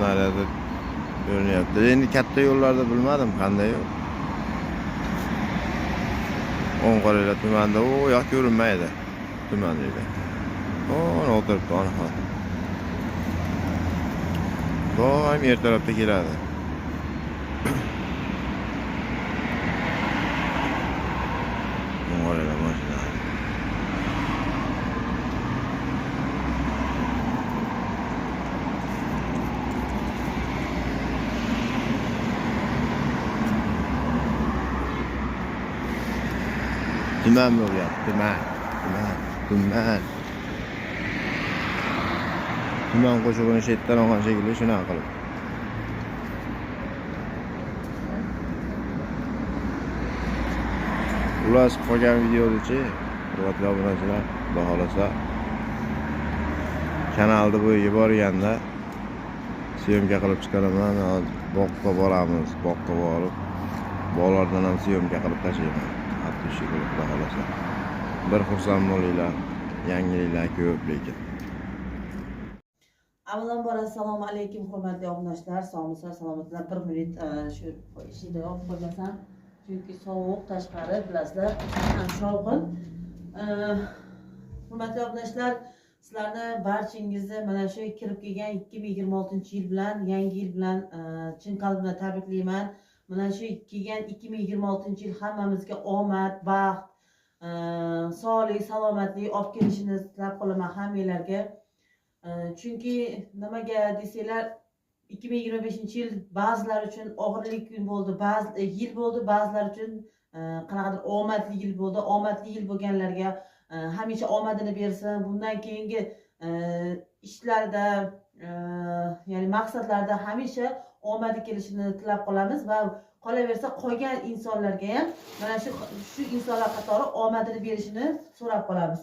naryoqda ko'rinyapti. Endi katta yo'llarda bilmadim qanday yo'l. O'nqo'rg'on tumanida u yoq ko'rinmaydi. Tumanida. O'tiribdi onaxon. Doim ertalabda keladi. O'nqo'rg'on mashina. Tuman bo'lyapti, tuman. Tuman qo'shig'ini shetdan olgan shekilli shunaqa qilib. Ular qolgan videoda-chi, hurmatli obunachilar, xudo xolasa kanalni bo'yiga borganda syomka qilib chiqaraman. Boqqa boramiz, boqqa borib bog'lardan ham syomka qilib tashlayman. Hatto shu xudo xolasa. Bir xursand bo'linglar. Yangiliklar ko'p lekin. Avvalambor assalomu alaykum hurmatli obunachilar, sog'misizlar, salomatlar. 1 minut shu ishida olib qo'ymasam, chunki sovuq tashqari, bilasizlar, ham shovqin. Hurmatli obunachilar, sizlarni barchangizni mana shu kirib kelgan 2026-yil bilan, yangi yil bilan chin qalbimdan tabriklayman. Mana shu kelgan 2026-yil hammamizga omad, baxt, sog'lik, salomatlik olib kelishini tilab qolaman hammalarga. Chunki nimaga desanglar 2025-yil ba'zilar uchun og'irlik bo'ldi, ba'zi yil bo'ldi, ba'zilar uchun qanaqadir omadli yil bo'ldi. Omadli yil bo'lganlarga hamisha omadini bersin. Bundan keyingi ishlarda, ya'ni maqsadlarda hamisha omadi kelishini tilab qolamiz va qolaversa qolgan insonlarga ham mana shu insonlar qatori omadini berishini so'rab qolamiz.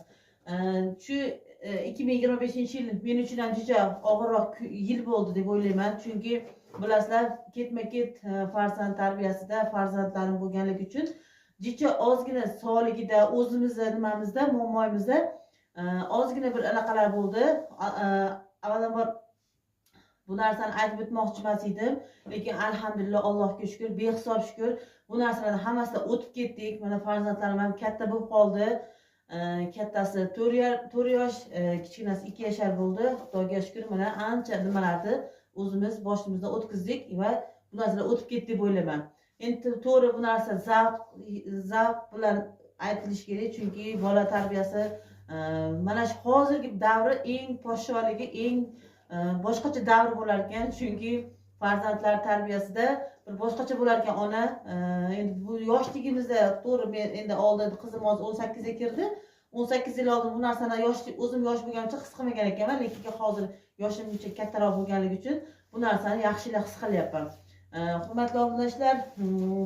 Shu 2025-yil men uchun ham juda og'irroq yil bo'ldi deb o'ylayman. Chunki bilasizlar, ketma-ket farzand tarbiyasida farzandlarim bo'lganligi uchun juda ozgina sog'ligida, o'zimizda nimamizda, muammoyimizda ozgina bir anaqalar bo'ldi. Avvalambor bu narsani aytib o'tmoqchi emas edim, lekin alhamdulillah, Allohga shukr, behisob shukr, bu narsalarni hammasidan o'tib ketdik. Mana farzandlarim ham katta bo'lib qoldi. Kattasi 4 yosh, kichkinasi 2 yashar bo'ldi. Xudoga shukr, mana ancha nimalarni o'zimiz boshimizdan o'tkazdik va bu narsalar o'tib ketdi deb o'ylayman. Endi to'g'ri, bu narsa zavq bilan aytilishi kerak, chunki bola tarbiyasi mana shu hozirgi davri eng podsholigi, eng boshqacha davr bo'lar ekan. Chunki farzandlar tarbiyasida bir boshqacha bo'lar ekan ona. Endi bu yoshligimizda to'g'ri, men endi oldin qizim 18 ga kirdi. 18 yil oldin bu narsani o'zim yosh bo'lganimcha his qilmagan ekanman, lekin hozir yoshim uncha kattaroq bo'lganligi uchun bu narsani yaxshilab his qilyapman. Hurmatli obunachilar,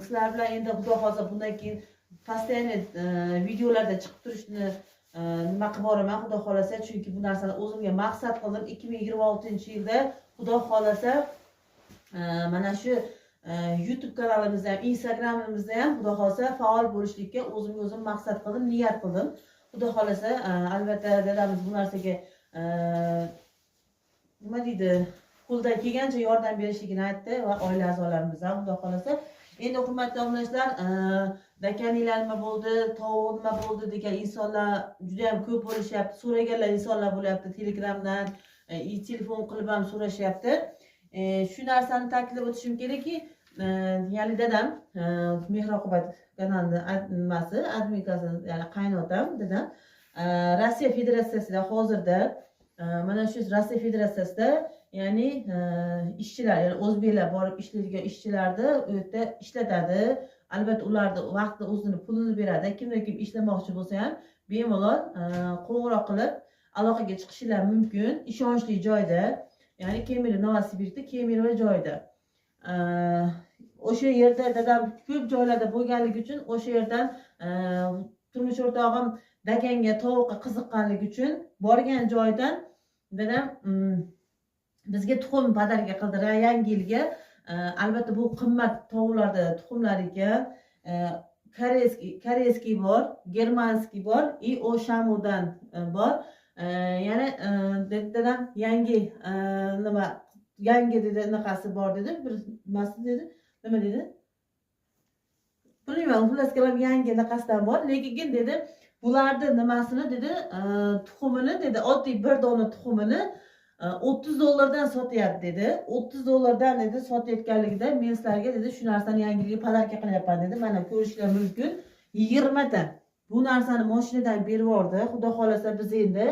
sizlar bilan endi xudo xolasa bundan keyin постоянно videolarda chiqib turishni nima qilib boraman, xudo xolasa, chunki bu narsani o'zimga maqsad qildim. 2026-yilda xudo xolasa mana shu YouTube kanalimizda ham, Instagramimizda ham xudo xolasa faol bo'lishlikka o'zimga o'zim maqsad qildim, niyat qildim. Xudo xolasa, albatta dadamiz bu narsaga nima deydi, qo'ldan kelgancha yordam berishligini aytdi va oila a'zolarimiz ham xudo xolasa. Endi hurmatli obunachilar, dakanilar nima bo'ldi, tovuq nima bo'ldi degan insonlar juda ham ko'p bo'lishyapti, so'raganlar insonlar bo'lyapti, Telegramdan, telefon qilib ham so'rashyapti. Shu narsani ta'kidlab o'tishim kerakki, ya'ni dadam Mehroqibat kanalining adminkasi, ya'ni qaynotam dadam Rossiya Federatsiyasida hozirda mana shu Rossiya Federatsiyasida, ya'ni ishchilar, ya'ni o'zbeklar borib ishlaydigan ishchilarni u yerda ishlatadi. Albatta ularni vaqtida o'zini pulini beradi. Kim ishlamoqchi bo'lsa ham bemalol qo'ng'iroq qilib aloqaga chiqishingiz mumkin, ishonchli joyda. Ya'ni Kemirov, Novosibirskda Kemirov joyida. O'sha yerda dadam ko'p joylarda bo'lganligi uchun o'sha yerdan turmush o'rtog'im daganga, tovuqqa qiziqqanligi uchun borgan joydan dadam bizga tuxum podarka qildilar yangi yilga. Albatta bu qimmat tovuqlarda tuxumlar ekan. Koreyskiy bor, germanskiy bor, и O'shamudan bor. Yana dadam yangi nima yangi dedi anaqasi bor dedi. Bir nimasi dedi. Nima dedi? Bilmayman, xullas kalom yangi anaqasidan bor. Lekin dedi, bularni nimasini dedi, tuxumini dedi, oddiy bir dona tuxumini $30 sotyapti dedi. $30 dedi sotayotganligida men sizlarga dedi shu narsani yangiligiga podarka qilyapman dedi. Mana ko'rishlar mumkin. 20 ta. Bu narsani mashinadan berib yubordi. Xudo xolasa biz endi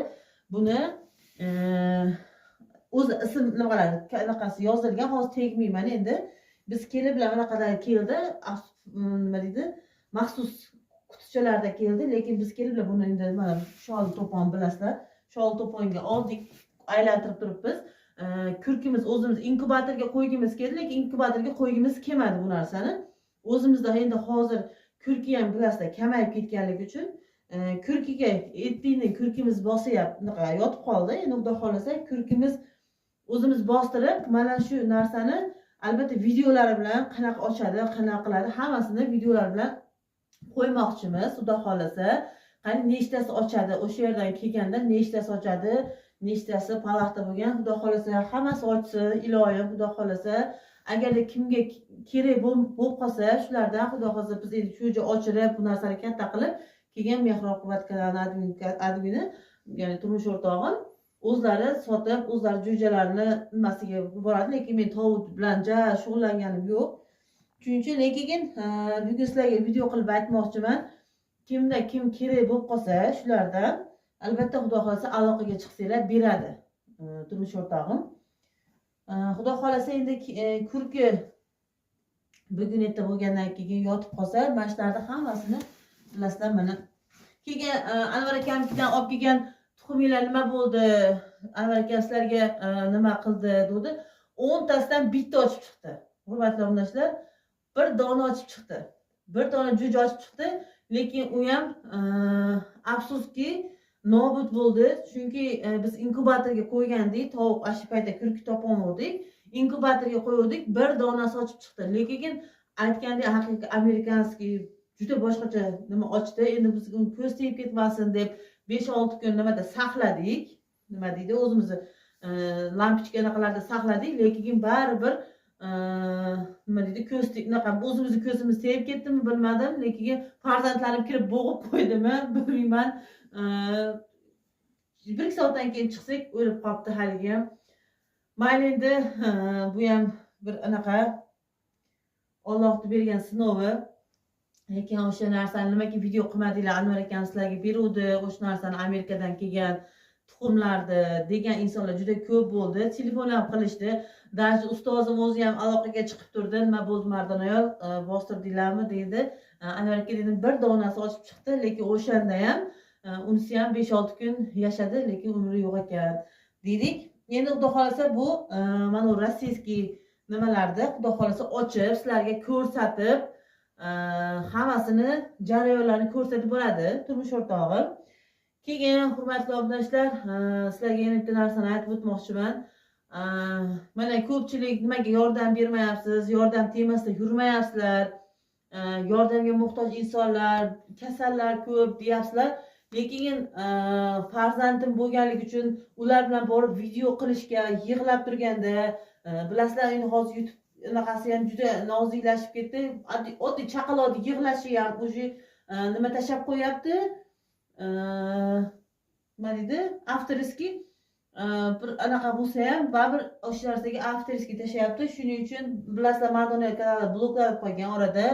buni o'z ism nimalari anaqasi yozilgan, hozir tegmayman endi. Biz kelib bilan anaqadan keldi, nima deydi? Maxsus qutichalarda keldi, lekin biz kelib bilan buni endi mana shol to'pon bilasizlar. Shol to'ponga oldik, aylantirib turibmiz. Kurkimiz o'zimiz inkubatorga qo'ygimiz keldi, lekin inkubatorga qo'ygimiz kelmadi bu narsani. O'zimizda endi hozir kurki ham bilasizlar kamayib ketganligi uchun kurkiga etdingni kurkimiz bosyapti, yotib qoldi. Endi xudo xolasa kurkimiz o'zimiz bostirib mana shu narsani albatta videolari bilan qanaqa ochadi, qanaqa qiladi, hammasini videolar bilan qo'ymoqchimiz. Xudo xolasa, qani nechtasi ochadi, o'sha yerdan kelganda nechtasi ochadi, nechtasi palaxta bo'lgan, xudo xolasa hammasi ochsin, iloyim, xudo xolasa. Agarda kimga kerak bo'lib qolsa, shulardan xudo xolasa biz endi shu joy ochirib, bu narsani katta qilib kelgan Mehr-oqibat kanali admini, ya'ni turmush o'rtog'im o'zlari sotib, o'zlari jo'jalarini nimasiga boradi, lekin men tovuq bilan shug'ullanganim yo'q. Shuning uchun lekin bugun sizlarga video qilib aytmoqchiman. Kimda kim kerak bo'lib qolsa, shulardan albatta xudo xolasa aloqaga chiqsanglar beradi turmush o'rtog'im. Xudo xolasa endi kurki bugun erta bo'lgandan keyin yotib qolsa, mana shularni hammasini bilasizlar, mana keyin Anvar akamdan olib kelgan tuxuminglar nima bo'ldi? Anvar akam sizlarga nima qildi dedi. 10 tasidan bitta ochib chiqdi. Hurmatli obunachilar, bir dona ochib chiqdi. Bir dona jo'ja ochib chiqdi, lekin u ham afsuski nobud bo'ldi. Chunki biz inkubatorga qo'ygandik, tovuq ashi paytda kurki topolmadik. Inkubatorga qo'ydik, bir dona sochib chiqdi. Lekin aytgandek haqiqiy amerikanskiy juda boshqacha nima ochdi. Endi biz uni ko'z tegib ketmasin deb 5-6 kun nimada saqladik. Nima deydi? O'zimizni lampochka anaqalarda saqladik, lekin baribir nima deydi? Ko'z unaqa o'zimizni ko'zimiz tegib ketdimi bilmadim, lekin farzandlarim kirib bo'g'ib qo'ydimi bilmayman. 1-2 soatdan keyin chiqsak o'lib qolibdi haligi ham. Mayli endi bu ham bir anaqa Allohning bergan sinovi. Lekin o'sha narsani nimaga video qilmadinglar? Anvar akam sizlarga beruvdi, o'sha narsani Amerikadan kelgan tuxumlarni degan insonlar juda ko'p bo'ldi. Telefon ham qilishdi. Даже ustozim o'zi ham aloqaga chiqib turdi. Nima bo'ldi mardon ayol, bostirdinglarmi dedi. Anvar aka dedim bir donasi ochib chiqdi, lekin o'shanda ham unisi ham 5-6 kun yashadi, lekin umri yo'q ekan dedik. Endi xudo xolasa bu mana rossiyskiy nimalarda xudo xolasa ochib sizlarga ko'rsatib, hammasini jarayonlarini ko'rsatib bo'ladi turmush o'rtog'im. Keyin hurmatli obunachilar, sizlarga yana bitta narsani aytib o'tmoqchiman. Mana ko'pchilik nimaga yordam bermayapsiz, yordam temasida yurmayapsizlar, yordamga muhtoj insonlar, kasallar ko'p deyapsizlar. Lekin farzandim bo'lganligi uchun ular bilan borib video qilishga yig'lab turganda, bilasizlar endi hozir YouTube anaqasi ham juda noziklashib ketdi. Oddiy chaqaloqni yig'lashi ham o'zi nima tashab qo'yapti. Nima deydi? Avtoriski bir anaqa bo'lsa ham baribir o'sha narsaga avtoriski tashayapti. Shuning uchun bilasizlar, Madonna kanali bloklanib qolgan, orada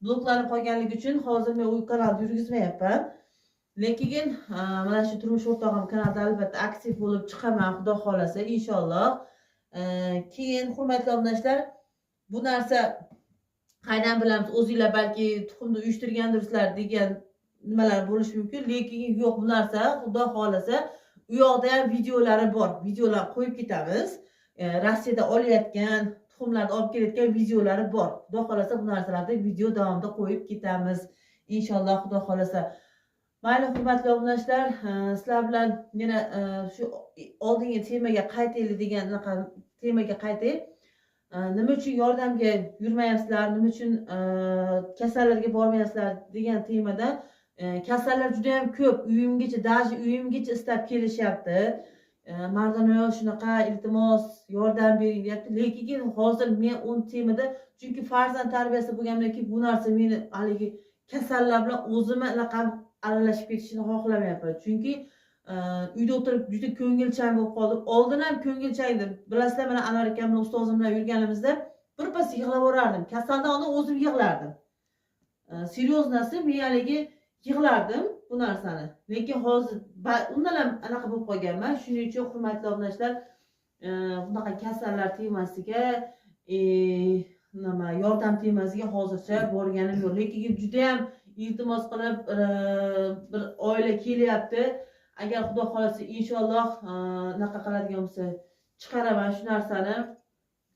bloklanib qolganligi uchun hozir men u kanalni yurgizmayapman. Lekin mana shu turmush o'rtog'im kanalda albatta aktiv bo'lib chiqaman, xudo xolasa, inshaalloh. Keyin hurmatli obunachilar, bu narsa qaydan bilamiz, o'zinglar balki tuxumni uyushtirgandirsizlar degan nimalar bo'lishi mumkin, lekin yo'q, bu narsa xudo xolasa u yoqda ham videolari bor. Videolar qo'yib ketamiz. Rossiyada olayotgan tuxumlarni olib kelayotgan videolari bor. Xudo xolasa bu narsalarni video davomida qo'yib ketamiz. Inshaalloh, xudo xolasa. Mayli hurmatli obunachilar, sizlar bilan yana shu oldingi temaga qaytaylik degan temaga qaytay. Nima uchun yordamga yurmayapsizlar, nima uchun kasallarga bormayapsizlar degan temada kasallar juda ham ko'p. Uyimgacha istab kelishyapti. Mardonlar shunaqa iltimos yordam bering deyapti. Lekin hozir men o'n temada chunki farzand tarbiyasi bo'lgandan keyin bu narsa meni haligi kasallar bilan o'zimni anaqa aralashib ketishni xohlamayapman. Chunki uyda o'tirib juda ko'ngilchan bo'lib qoldim. Oldin ham ko'ngilchan edim. Bilasizlar, mana Anvar akam bilan ustozim bilan yurganimizda birpas yig'laverardim. Kasaldan oldin o'zim yig'lardim. Seryoznasi men haligi yig'lardim bu narsani. Lekin hozir undan ham anaqa bo'lib qolganman. Shuning uchun hurmatli obunachilar, bunaqa kasallar temasiga, nima yordam temasiga hozircha borganim yo'q. Lekin juda ham iltimos qilib bir oila kelyapti. Agar Xudo xolasa inshaalloh naqa qiladigan bo'lsa chiqaraman shu narsani.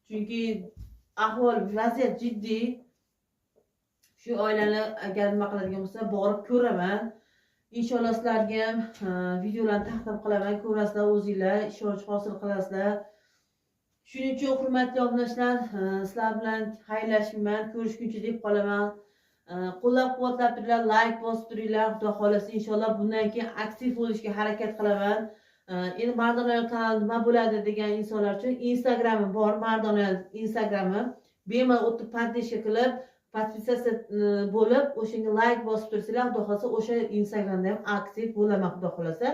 Chunki ahvol, vaziyat jiddiy. Shu oilani agar nima qiladigan bo'lsa borib ko'raman. Inshaalloh sizlarga ham videolarni taqdim qilaman, ko'rasizlar, o'zingizlar ishonch hosil qilasizlar. Shuning uchun hurmatli obunachilar, sizlar bilan xayrlashmayman, ko'rishguncha deb qolaman. Qo'llab-quvvatlab turinglar, like bosib turinglar. Xudo xolasa inshaalloh bundan keyin aktiv bo'lishga harakat qilaman. Endi Mardonlar kanali nima bo'ladi degan insonlar uchun Instagramim bor, Mardonlar Instagrami. Bemalol o'tib podpishka qilib, podpisatsiya bo'lib, o'shanga like bosib tursanglar, Xudo xolasa o'sha Instagramda ham aktiv bo'laman, Xudo xolasa.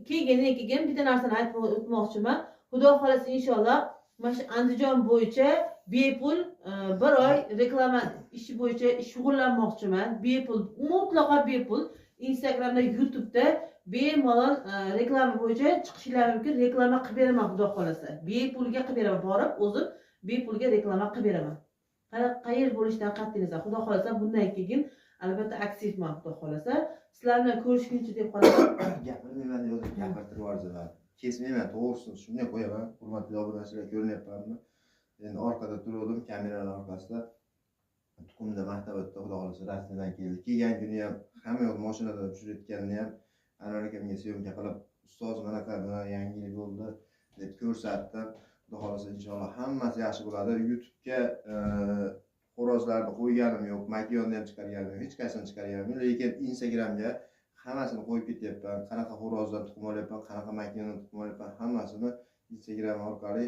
Keyin bitta narsani aytib o'tmoqchiman. Xudo xolasa inshaalloh mana shu Andijon bo'yicha bepul bir oy reklama ishi bo'yicha shug'ullanmoqchiman. Bepul, mutlaqo bepul. Instagramda, YouTube'da bemalol reklama bo'yicha chiqishlar mumkin. Reklama qilib beraman, Xudo xolasa. Bepulga qilib beraman, borib o'zim bepulga reklama qilib beraman. Qayer bo'lishidan qat'iy nazar, Xudo xolasa bundan keyin albatta aktivman, Xudo xolasa. Sizlar bilan ko'rishguncha deb qolaman. Gapirmayman deb gapirtirib yubordilar. Kesmayman, to'g'risini shunday qo'yaman. Hurmatli obunachilar, ko'rinyapmanmi? Endi orqada turdim, kameralar orqasida. Tuxumda maktabda Xudo xolasa Rossiyadan keldi. Kelgan kuni ham hamma yo'q mashinada tushirayotganini ham Anvar akamga syomka qilib, ustoz mana qanaqa yangilik bo'ldi deb ko'rsatdim. Xudo xolasa inshaalloh hammasi yaxshi bo'ladi. YouTube'ga xo'rozlarni qo'yganim yo'q, makiyonni ham chiqarganim yo'q, hech qaysini chiqarganim yo'q. Lekin Instagramga hammasini qo'yib ketyapman. Qanaqa xo'rozdan tuxum olyapman, qanaqa makiyondan tuxum olyapman, hammasini Instagram orqali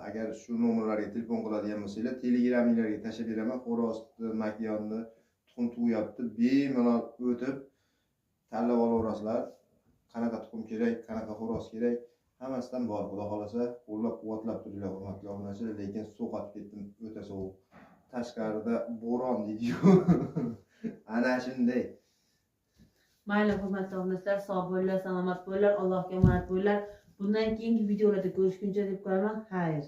agar shu nomerlarga telefon qiladigan bo'lsanglar, Telegraminglarga tashlab beraman. Xo'rozni, makiyonni, tuxum tug'yapti, bemalol o'tib tanlab olaverasizlar. Qanaqa tuxum kerak, qanaqa xo'roz kerak, hammasidan bor. Xudo xolasa qo'llab-quvvatlab turinglar, hurmatli obunachilar. Lekin so'qatib ketdim, o'ta sovuq. Tashqarida bo'ron deydi-yu. Ana shunday. Mayli hurmatli obunachilar, sog' bo'linglar, salomat bo'linglar, Allohga omonat bo'linglar. Bundan keyingi videolarda ko'rishguncha deb qolaman. Xayr.